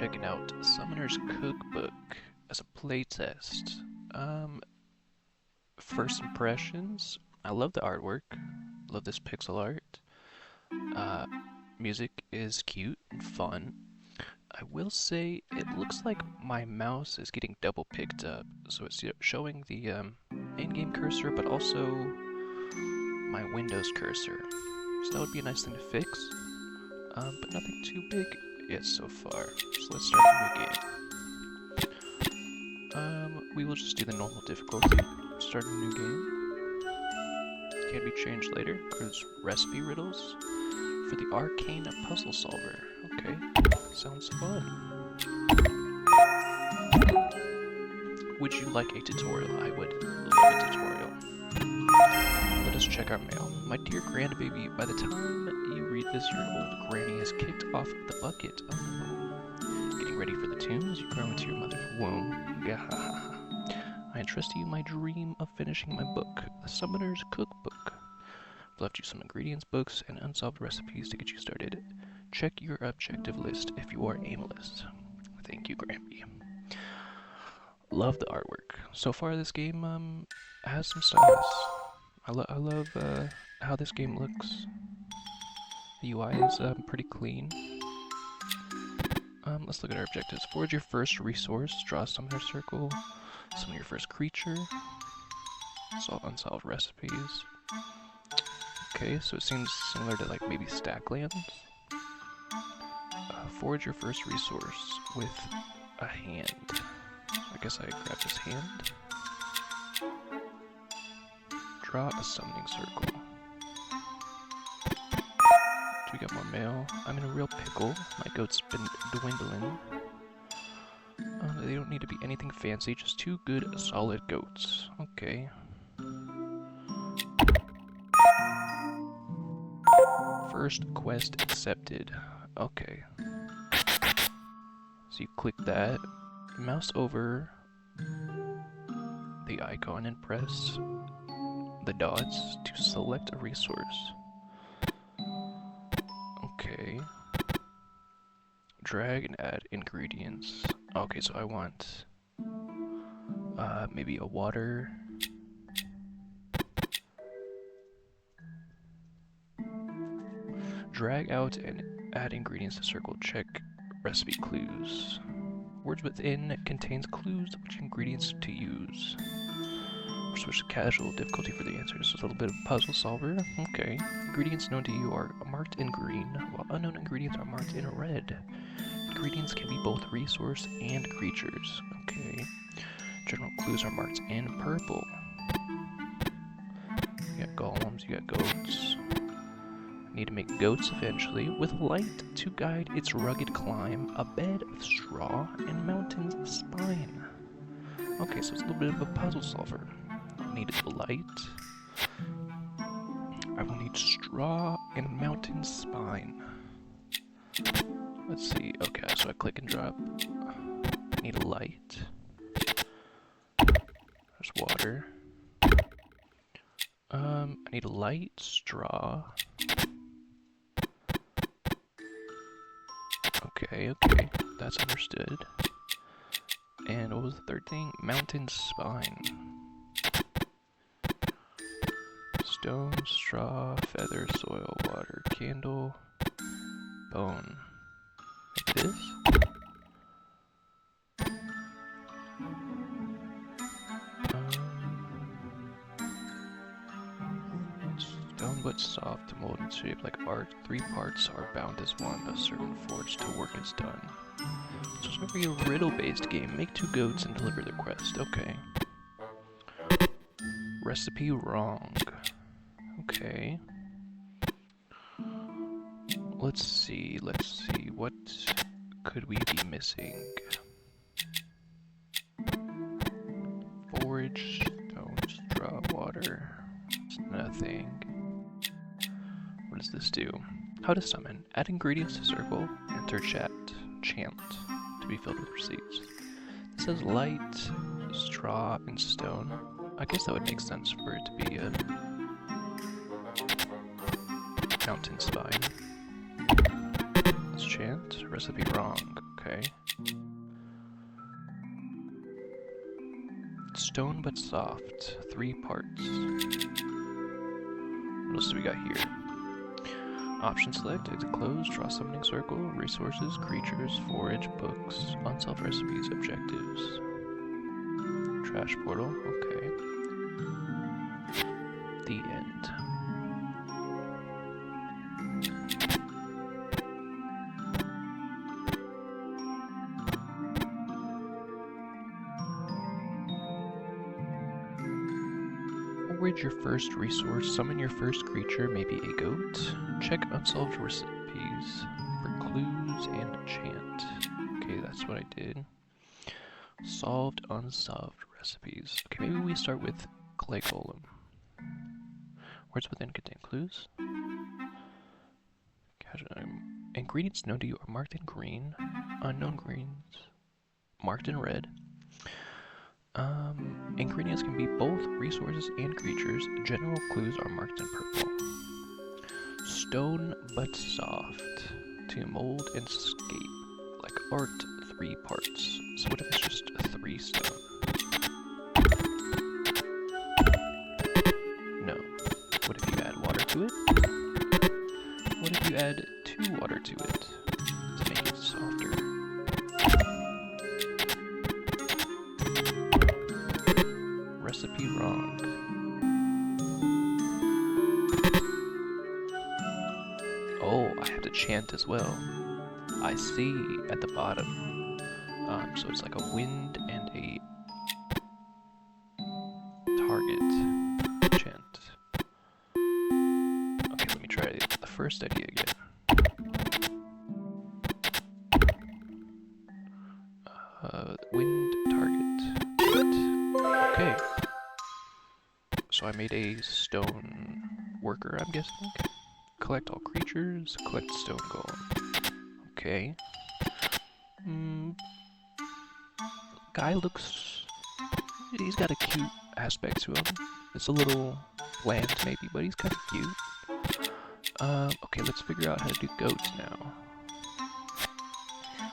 checking out Summoner's Cookbook as a playtest. First impressions, I love the artwork, love this pixel art. Uh, Music is cute and fun. I will say it looks like my mouse is getting double picked up, so it's showing the in-game cursor, but also my Windows cursor. So that would be a nice thing to fix, but nothing too big yet so far. So let's start the new game. We will just do the normal difficulty. Start a new game. Can be changed later. There's recipe riddles for the arcane puzzle solver. Okay, sounds fun. Would you like a tutorial? I would love a tutorial. Let us check our mail. My dear grandbaby, by the time you read this, your old granny has kicked off the bucket. Oh no. Getting ready for the tunes, you grow into your mother's womb. Gahaha. I entrust to you my dream of finishing my book, The Summoner's Cookbook. I've left you some ingredients books and unsolved recipes to get you started. Check your objective list if you are aimless. Thank you, Grampy. Love the artwork. So far, this game has some styles. I love how this game looks. The UI is pretty clean. Let's look at our objectives. Forge your first resource. Draw a summoner circle. Summon your first creature. Solve unsolved recipes. Okay, so it seems similar to like maybe Stacklands. Forge your first resource with a hand. I guess I grab this hand. Draw a summoning circle. Do we got more mail? I'm in a real pickle. My goat's been dwindling. They don't need to be anything fancy, just two good, solid goats. Okay. First quest accepted. Okay. So you click that, mouse over the icon and press the dots to select a resource. Okay. Drag and add ingredients. Okay, so I want maybe a water. Drag out and add ingredients to circle. Check recipe clues. Words within contains clues which ingredients to use. Or switch to casual difficulty for the answer. This is a little bit of puzzle solver. Okay. Ingredients known to you are marked in green, while unknown ingredients are marked in red. Ingredients can be both resource and creatures. Okay. General clues are marked in purple. You got golems, you got goats. I need to make goats eventually, with light to guide its rugged climb, a bed of straw, and mountain's spine. Okay, so it's a little bit of a puzzle solver. I need light. I will need straw and mountain spine. Let's see. Okay, so I click and drop. I need a light. There's water. I need a light, straw. Okay, that's understood. And what was the third thing? Mountain spine. Stone, straw, feather, soil, water, candle, bone. Like this? Stone but soft to mold and shape like art. 3 parts are bound as one. A servant forged to work is done. So it's going to be a riddle-based game. Make 2 goats and deliver the quest. Okay. Recipe wrong. Okay. Let's see. What could we be missing? Forage, stones, draw water. It's nothing. What does this do? How to summon. Add ingredients to circle. Enter chant to be filled with receipts. It says light, straw, and stone. I guess that would make sense for it to be a mountain spine. Let's chant. Recipe wrong. Okay. Stone but soft, 3 parts. What else do we got here? Option select, exit close, draw summoning circle, resources, creatures, forage, books, unsolved recipes, objectives. Trash portal, okay. The end. Forage your first resource, summon your first creature, maybe a goat. Check unsolved recipes for clues and chant. Okay, that's what I did. Solved unsolved recipes. Okay, maybe we start with clay golem. Words within contain clues. Ingredients known to you are marked in green. Unknown greens marked in red. Ingredients can be both resources and creatures. General clues are marked in purple. Stone but soft. To mold and scape. Like art, 3 parts. So what if it's just 3 stone? No. What if you add water to it? What if you add 2 water to it to make it softer? Recipe wrong. Oh, I have to chant as well. I see at the bottom. So it's like a wind and a target chant. Okay, let me try the first idea again. Wind target chant. Okay. So I made a stone worker, I'm guessing. Okay. Collect all creatures, collect stone golem. Okay. Guy looks... he's got a cute aspect to him. It's a little bland maybe, but he's kind of cute. Okay, let's figure out how to do goats now.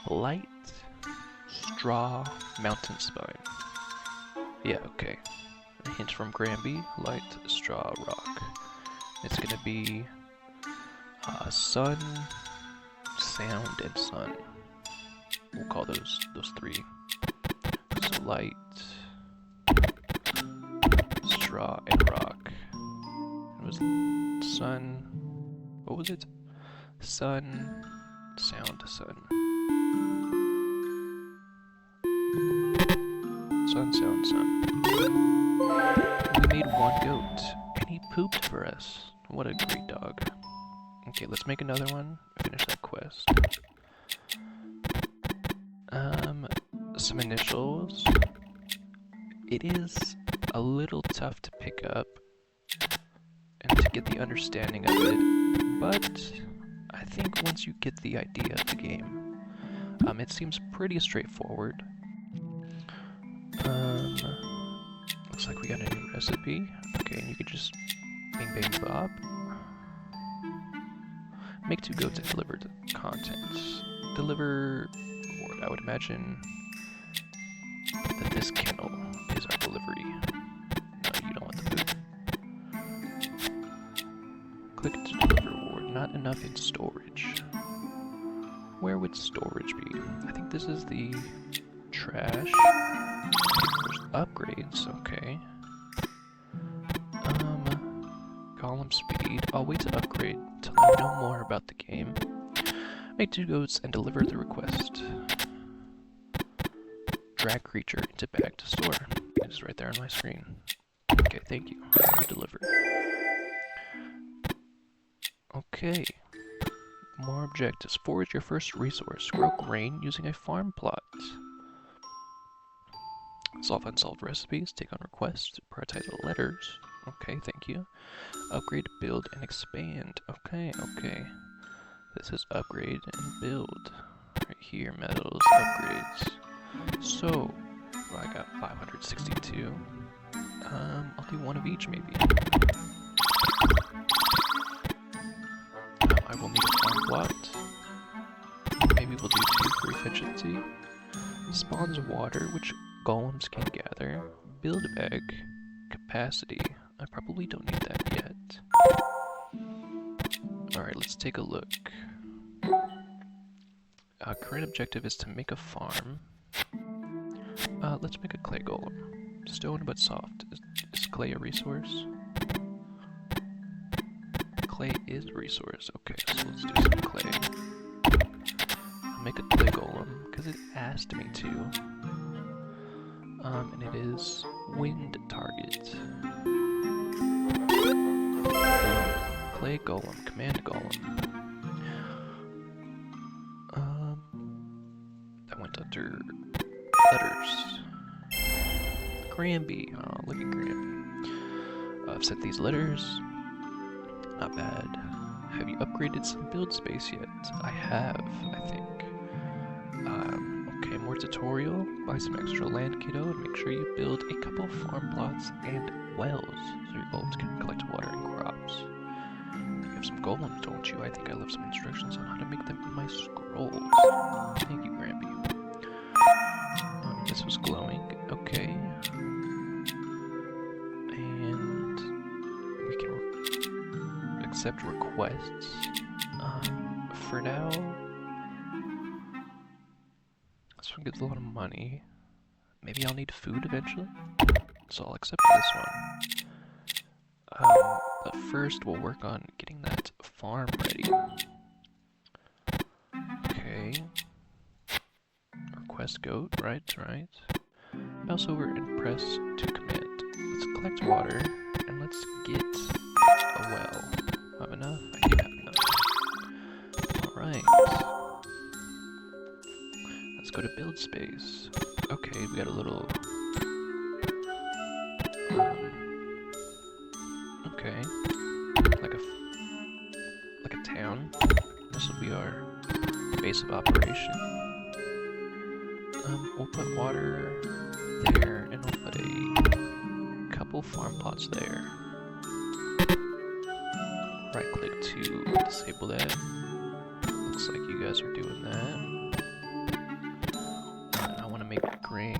Light, straw, mountain spine. Yeah, okay. A hint from Granby, light, straw, rock. It's gonna be sun, sound, and sun. We'll call those 3. So light, straw, and rock. It was sun. What was it? Sun, sound, sun. Sun, sound, sun. We made 1 goat, and he pooped for us. What a great dog. Okay, let's make another one. Finish that quest. Some initials. It is a little tough to pick up and to get the understanding of it, but I think once you get the idea of the game, it seems pretty straightforward. Looks like we got a new recipe. Okay, and you could just bing bang bop. Make 2 goats and deliver the contents. Deliver, or I would imagine that this kennel is our delivery. No, you don't want the food. Click to deliver reward. Not enough in storage. Where would storage be? I think this is the trash. There's upgrades, okay. Column speed. I'll wait to upgrade till I know more about the game. Make 2 goats and deliver the request. Drag creature into bag to store. It's right there on my screen. Okay, thank you. Delivered. Okay. More objectives. Forage your first resource. Grow grain using a farm plot. Solve unsolved recipes. Take on requests. Prioritize letters. Okay, thank you. Upgrade, build, and expand. Okay, okay. This is upgrade and build. Right here, metals, upgrades. So, well, I got 562. I'll do 1 of each, maybe. I will need a farm plot. Maybe we'll do 2 for efficiency. Spawns water, which golems can gather. Build egg. Capacity. I probably don't need that yet. Alright, let's take a look. Current objective is to make a farm. Let's make a clay golem. Stone but soft. Is clay a resource? Clay is a resource. Okay, so let's do some clay. I'll make a clay golem because it asked me to. And it is wind target. Clay golem, command golem. That went under letters. Granby. Oh, look at Granby. I've set these letters. Not bad. Have you upgraded some build space yet? I have, I think. Okay, more tutorial. Buy some extra land, kiddo, and make sure you build a couple farm plots and wells so your golems can collect water and crops. You have some golems, don't you? I think I left some instructions on how to make them in my scrolls. Thank you, Grampy. This was glowing. Okay. And we can accept requests. For now, this one gives a lot of money. Maybe I'll need food eventually, so I'll accept this one. But first, we'll work on getting that farm ready. Okay. Request goat, right. Mouse over and press to command. Let's collect water and let's get a well. Have enough? I do have enough. Alright. Let's go to build space. Okay, we got a little... okay. Like a town. This will be our base of operation. We'll put water there, and we'll put a couple farm plots there. Right click to disable that. Looks like you guys are doing that. And I want to make grain.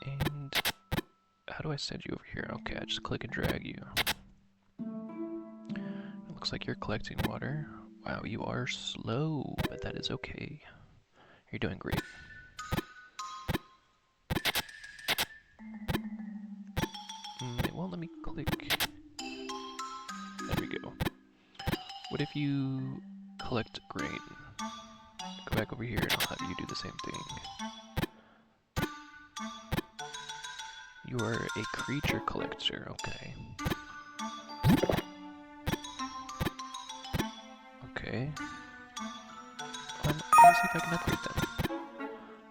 And how do I send you over here? Okay, I just click and drag you. It looks like you're collecting water. Wow, you are slow, but that is okay. You're doing great. It won't let me click. There we go. What if you collect grain? Go back over here and I'll have you do the same thing. You are a creature collector, okay. Okay. Let me see if I can upgrade them.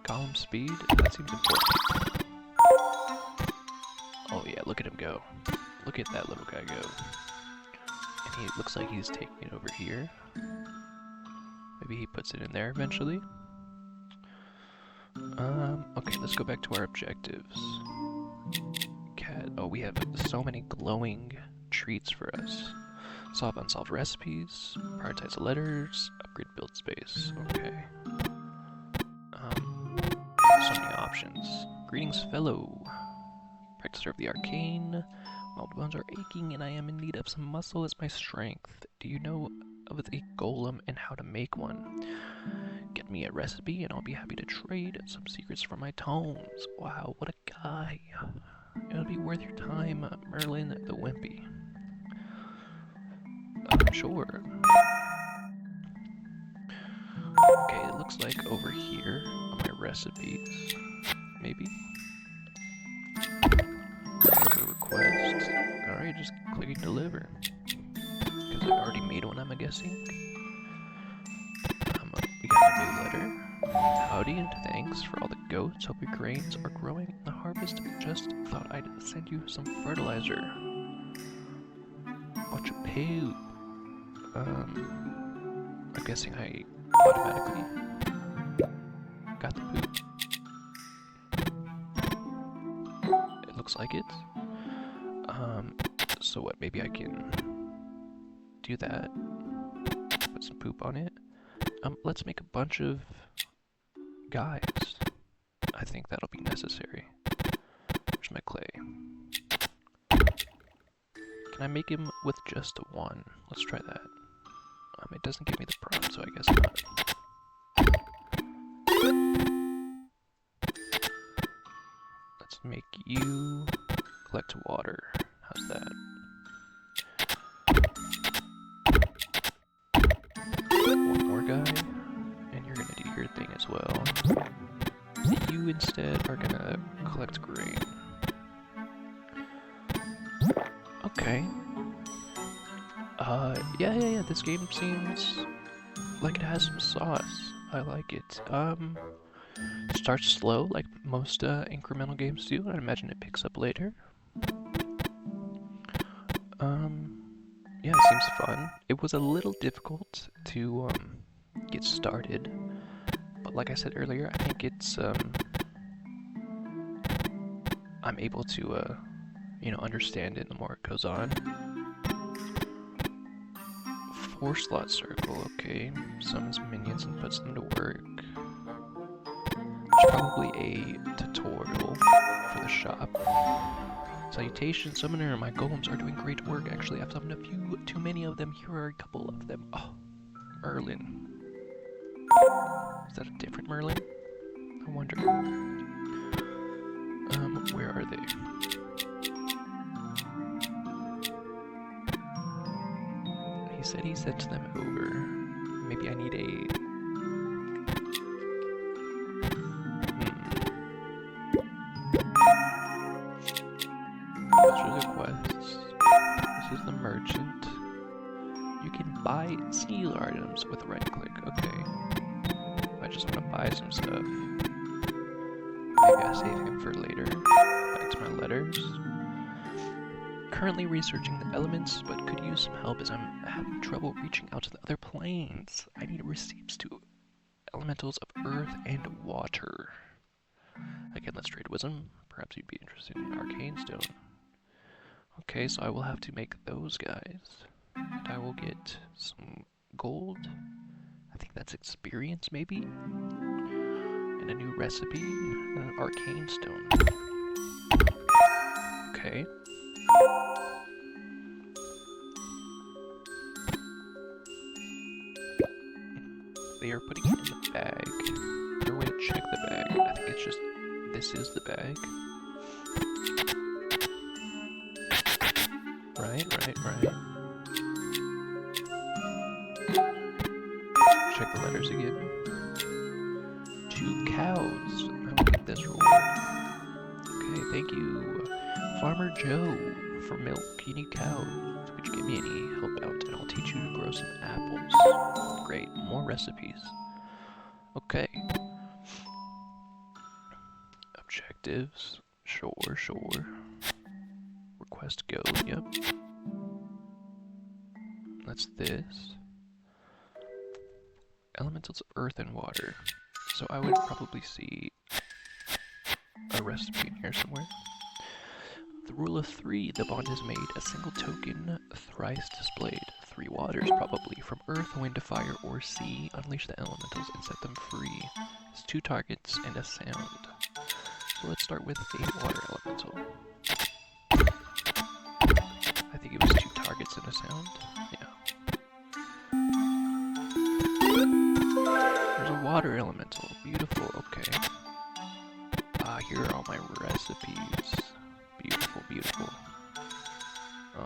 Column speed? That seems important. Oh yeah, look at him go. Look at that little guy go. And he looks like he's taking it over here. Maybe he puts it in there eventually. Okay, let's go back to our objectives. Cat. Oh, we have so many glowing treats for us. Solve unsolved recipes, prioritize the letters, upgrade build space. Okay. So many options. Greetings, fellow. Practicer of the arcane. My bones are aching and I am in need of some muscle as my strength. Do you know of a golem and how to make one? Get me a recipe and I'll be happy to trade some secrets from my tomes. Wow, what a guy. It'll be worth your time, Merlin the Wimpy. Sure. Okay, it looks like over here on my recipes, maybe. Request. Alright, just clicking deliver. Because I already made one, I'm guessing. We got a new letter. Howdy and thanks for all the goats. Hope your grains are growing in the harvest. Just thought I'd send you some fertilizer. Watch a poop. I'm guessing I automatically got the poop. It looks like it. So what, maybe I can do that. Put some poop on it. Let's make a bunch of guys. I think that'll be necessary. Where's my clay? Can I make him with just one? Let's try that. It doesn't give me the prompt, so I guess not. Let's make you collect water. How's that? One more guy, and you're gonna do your thing as well. You instead are gonna collect grain. Okay. Yeah, this game seems like it has some sauce. I like it. Starts slow, like most incremental games do, and I imagine it picks up later. Yeah, it seems fun. It was a little difficult to get started, but like I said earlier, I think it's I'm able to understand it the more it goes on. 4-slot circle, okay. Summons minions and puts them to work. There's probably a tutorial for the shop. Salutation, Summoner, my golems are doing great work. Actually, I've summoned a few too many of them. Here are a couple of them. Oh, Merlin. Is that a different Merlin? I wonder. Where are they? He said he sent them over. Maybe I need a... Those are the quests. This is the merchant. You can buy singular items with right click. Okay. I just want to buy some stuff. Maybe I save him for later. Back to my letters. Currently researching the elements, but could use some help as I'm having trouble reaching out to the other planes. I need receipts to elementals of earth and water. Again, let's trade wisdom. Perhaps you'd be interested in arcane stone. Okay, so I will have to make those guys. And I will get some gold. I think that's experience, maybe? And a new recipe. An arcane stone. Okay. They are putting it in the bag. Is there a way to check the bag? I think it's just... This is the bag. Right. Check the letters again. 2 cows. I will get this reward. Okay, thank you. Farmer Joe for milk. You need cows. Could you give me any help out and I'll teach you to grow some apples. Great, more recipes. Okay. Objectives. Sure. Request go, yep. That's this. Elementals of earth and water. So I would probably see a recipe in here somewhere. The rule of 3. The bond is made. A single token thrice displayed. 3 waters probably. From earth, wind, fire, or sea. Unleash the elementals and set them free. It's 2 targets and a sound. So let's start with a water elemental. I think it was 2 targets and a sound. Yeah. There's a water elemental. Beautiful. Okay. Here are all my recipes. Beautiful.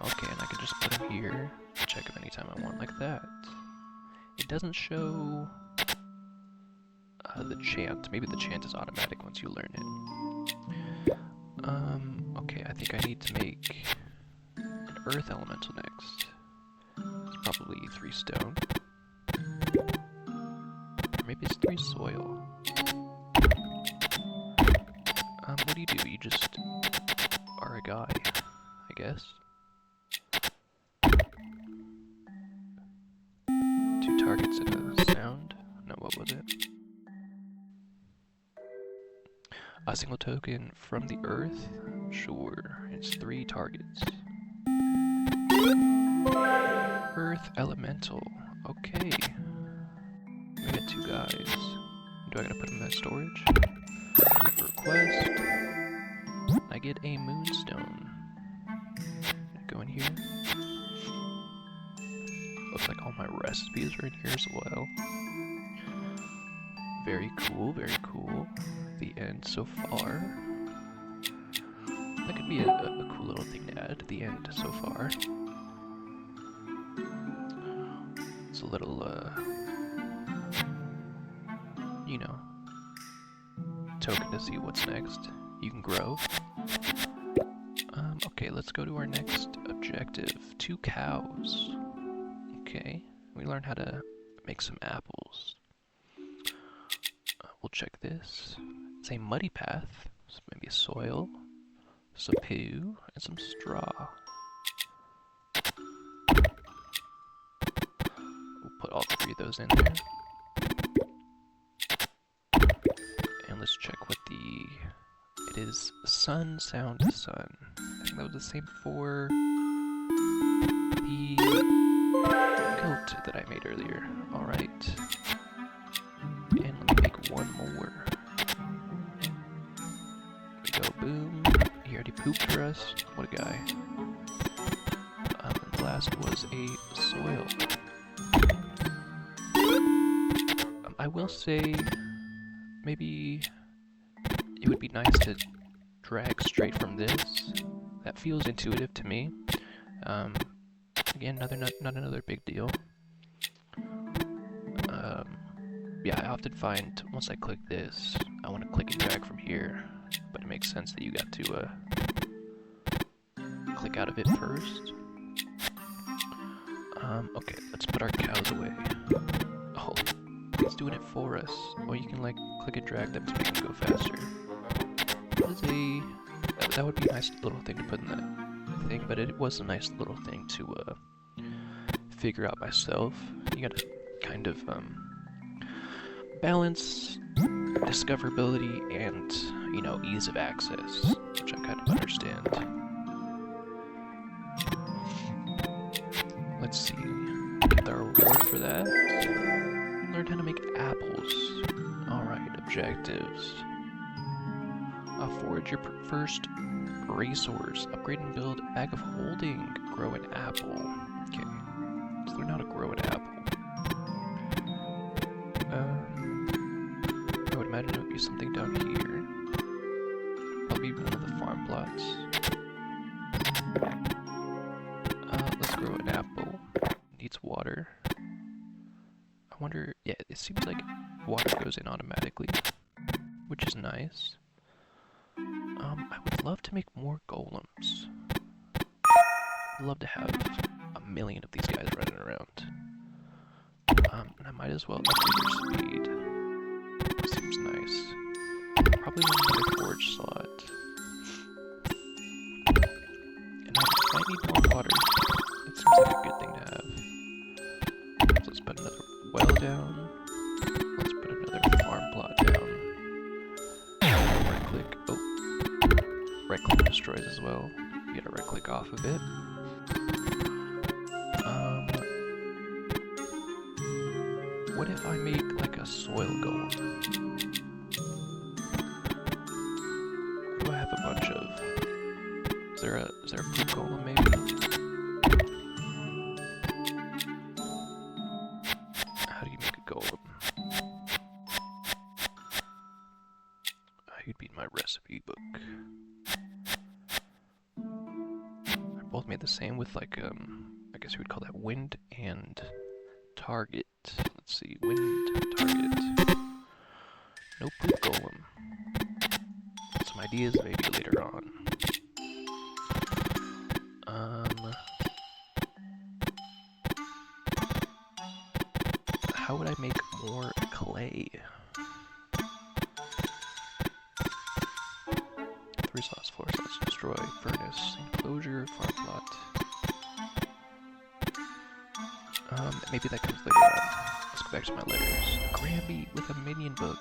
Okay, and I can just put them here. Check them anytime I want, like that. It doesn't show the chant. Maybe the chant is automatic once you learn it. Okay, I think I need to make an earth elemental next. It's probably 3 stone. Or maybe it's 3 soil. What do? You just are a guy, I guess. 2 targets and a sound? No, what was it? A single token from the earth? Sure, it's 3 targets. Earth elemental, okay. I got 2 guys. Do I gotta put them in storage? Request. I get a moonstone. Go in here. Looks like all my recipes are in here as well. Very cool, very cool. The end so far. That could be a cool little thing to add to the end so far. It's a little, you know, token to see what's next. You can grow. Okay, let's go to our next objective. 2 cows. Okay, we learned how to make some apples. We'll check this. It's a muddy path, so maybe a soil, some poo, and some straw. We'll put all 3 of those in there. And let's check what it is sun, sound, sun. I think that was the same for the goat that I made earlier. Alright. And let me make 1 more. There we go, boom. He already pooped for us. What a guy. And the last was a soil. I will say, maybe it would be nice to drag straight from this. That feels intuitive to me. Again, not another big deal. Yeah, I often find once I click this, I want to click and drag from here, but it makes sense that you got to click out of it first. Okay, let's put our cows away. Oh, it's doing it for us. Or you can like click and drag them to make them go faster. That would be a nice little thing to put in that thing, but it was a nice little thing to figure out myself. You gotta kind of balance discoverability and, you know, ease of access, which I kind of understand. Let's see, get our reward for that. Learn how to make apples. Alright, objectives. Forage your first resource. Upgrade and build a bag of holding. Grow an apple. Okay, let's learn how to grow an apple. I would imagine it would be something down here. Probably one of the farm plots. Let's grow an apple. Needs water. I wonder, yeah, it seems like water goes in automatically, which is nice. I would love to make more golems. I'd love to have 1,000,000 of these guys running around. And I might as well upgrade their speed. Seems nice. Probably another forge slot. And I might need more water. It seems like a good thing to have. So let's put another well down. Let's put another farm plot down. Right click. Oh. Right click destroys as well. You gotta right click off of it. What if I make like a soil golem? What do I have a bunch of? Is there a poop golem maybe? How do you make a golem? You'd be in my recipe book. They're both made the same with like I guess you would call that wind and target. Let's see, wind target. No poop golem. Some ideas maybe later on. How would I make more clay? 3 slots, 4 slots, destroy, furnace, enclosure, farm plot. Maybe that comes later on. Let's go back to my letters. Granby with a minion book.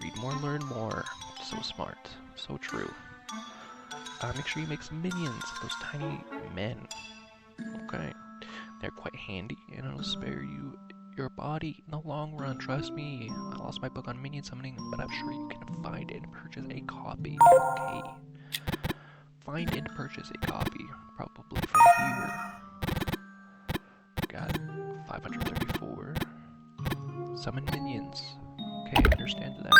Read more, learn more. So smart. So true. Make sure you make some minions. Those tiny men. Okay. They're quite handy, and it'll spare you your body in the long run. Trust me. I lost my book on minion summoning, but I'm sure you can find and purchase a copy. Okay. Find and purchase a copy, probably from here. Got 534. Summon minions. Okay, I understand that now.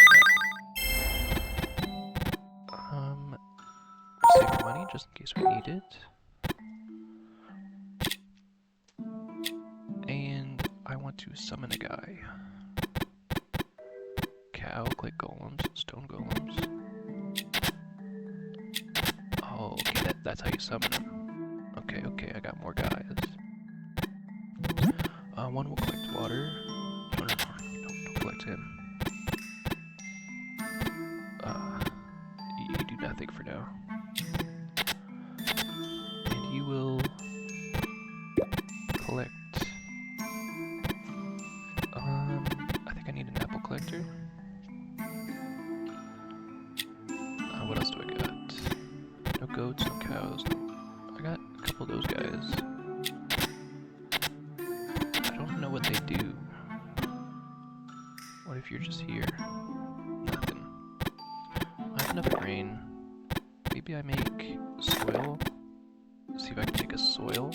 Save money just in case we need it. And I want to summon a guy. Cow, click golems, stone golems. Oh, okay, that's how you summon them. Okay, I got more guys. One will collect water. No, don't collect him. You do nothing for now. And you will collect. I think I need an apple collector. What else do I got? No goats, no cows. I got a couple of those guys. I don't know what they do. What if you're just here? Nothing. I have enough grain. Maybe I make soil. See if I can make a soil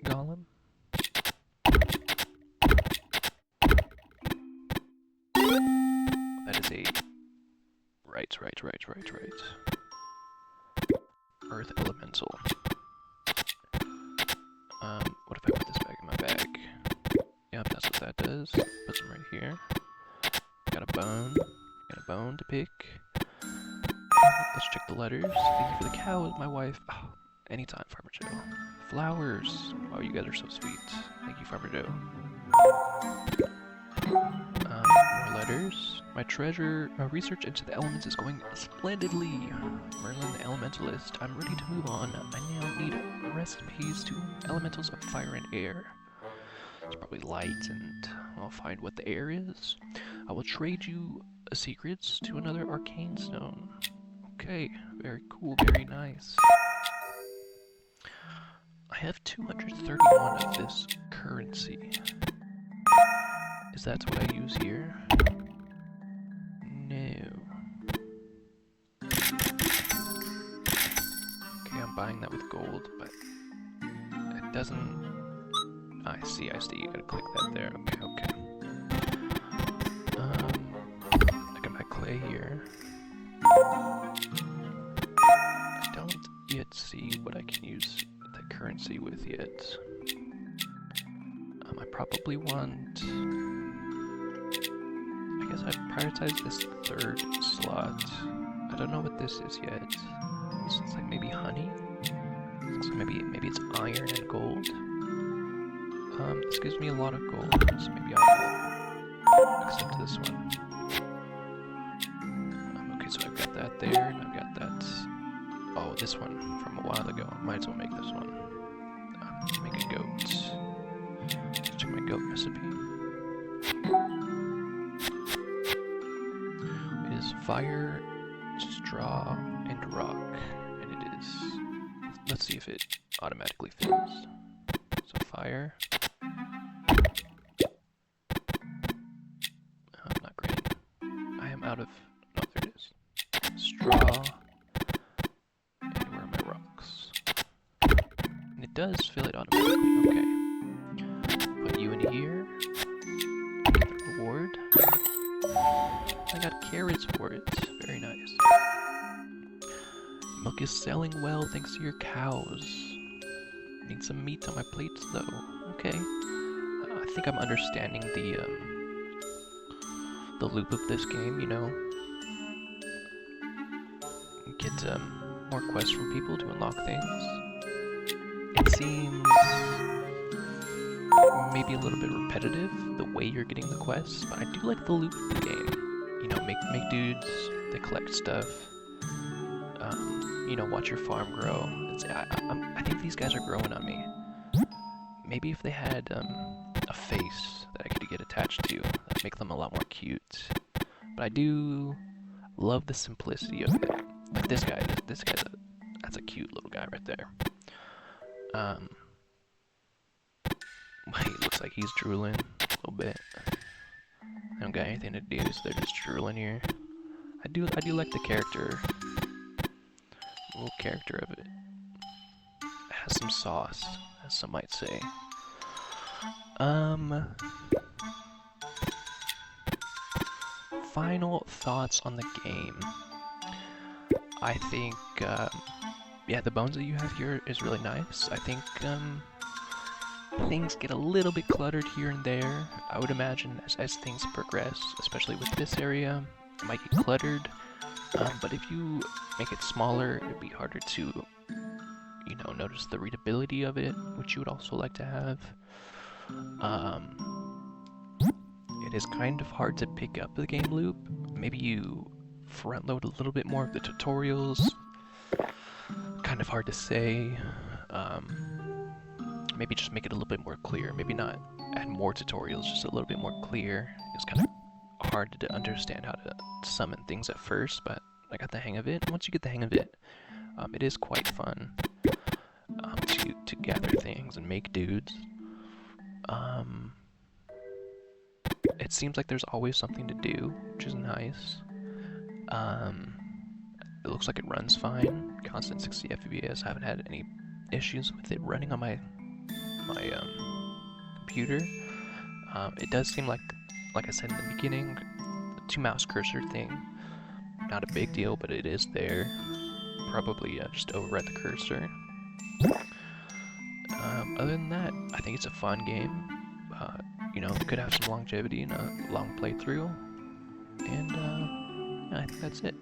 golem. That is a right. Earth elemental. What if I put this back in my bag? Yep, that's what that does. Put some right here. Got a bone to pick. Let's check the letters. Thank you for the cow, my wife. Oh, anytime, Farmer Joe. Flowers. Oh, you guys are so sweet. Thank you, Farmer Joe. More letters. My treasure. Research into the elements is going splendidly. Merlin the Elementalist. I'm ready to move on. I now need recipes to elementals of fire and air. It's probably light, and I'll find what the air is. I will trade you secrets to another arcane stone. Okay, very cool, very nice. I have 231 of this currency. Is that what I use here? No. Okay, I'm buying that with gold, but it doesn't... I see, you gotta click that there. Okay. I can buy clay here. I don't yet see what I can use the currency with yet. I probably want... I guess I'd prioritize this third slot. I don't know what this is yet. This is like maybe honey? So maybe it's iron and gold. This gives me a lot of gold, so maybe I'll accept this one. Okay, so I've got that there, and I've got that... Oh, this one from a while ago. Might as well make this one. Make a goat. Let's check my goat recipe. It is fire, straw, and rock, and it is... Let's see if it automatically fills. So fire... not great. I am out of... No, there it is. Straw. And where are my rocks? And it does fill it automatically. Okay. Put you in here. Get the reward. I got carrots for it. Very nice. Milk is selling well thanks to your cows. Need some meat on my plates though. Okay. I think I'm understanding the loop of this game, you know. Get more quests from people to unlock things. It seems maybe a little bit repetitive, the way you're getting the quests, but I do like the loop of the game. You know, make dudes, they collect stuff. You know, watch your farm grow. I think these guys are growing on me. Maybe if they had a face that I could get attached to, that'd make them a lot more cute. But I do love the simplicity of it. Like this guy, that's a cute little guy right there. Wait, Looks like he's drooling a little bit. They don't got anything to do, so they're just drooling here. I do like the character. The little character of it. It has some sauce, as some might say. Final thoughts on the game. I think, yeah, the bones that you have here is really nice. I think, things get a little bit cluttered here and there. I would imagine as things progress, especially with this area, it might get cluttered. But if you make it smaller, it'd be harder to, you know, notice the readability of it, which you would also like to have. It is kind of hard to pick up the game loop. Maybe you front load a little bit more of the tutorials. Kind of hard to say. Maybe just make it a little bit more clear. Maybe not add more tutorials, just a little bit more clear. It's kind of hard to understand how to summon things at first, but I got the hang of it. Once you get the hang of it, it is quite fun to gather things and make dudes. It seems like there's always something to do, which is nice. It looks like it runs fine. Constant 60 FPS. I haven't had any issues with it running on my computer. It does seem like I said in the beginning, the 2-mouse cursor thing, not a big deal, but it is there. Probably just overwrite the cursor. Other than that, I think it's a fun game. You know, it could have some longevity and a long playthrough. And yeah, I think that's it.